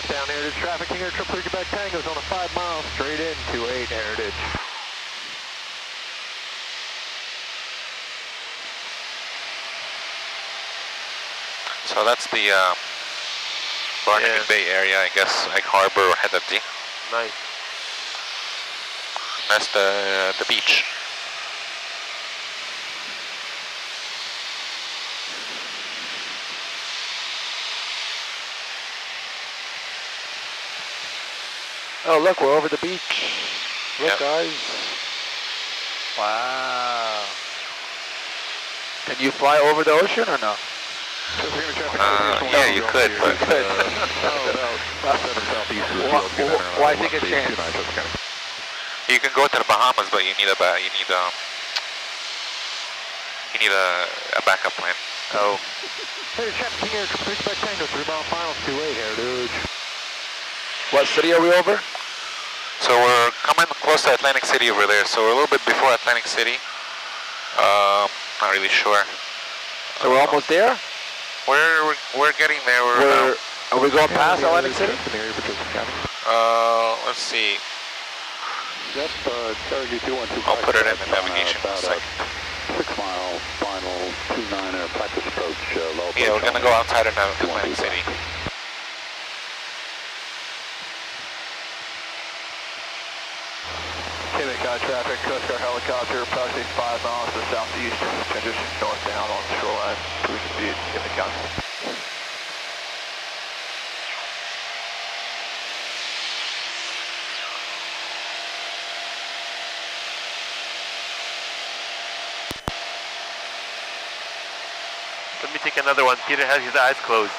Down Heritage traffic, King Air 333 Quebec Tango's on a 5 mile straight in to 8 Heritage. So that's the Barnegat Bay area, I guess, Egg Harbor or Head of D. Nice. That's the beach. Oh, look, we're over the beach. Look, guys. Wow. Can you fly over the ocean or no? Yeah, you could, but... Why take a chance? You can go to the Bahamas, but you need a backup plan. Oh. Hey, King Air 333 Quebec Tango, 3 mile final to 8 Heritage. What city are we over? So we're coming close to Atlantic City over there. So we're a little bit before Atlantic City. Not really sure. So we're almost there? We're getting there. Are we going past Atlantic City? Let's see. Yep, I'll put it in the navigation in a second. 6 mile final 29 practice approach. Yeah, we're gonna go outside of Atlantic City. Quebec traffic, Coast Guard helicopter, approximately 5 miles to the southeast, transition northbound on the shoreline, cruising speed, Quebec County. Let me take another one. Peter has his eyes closed.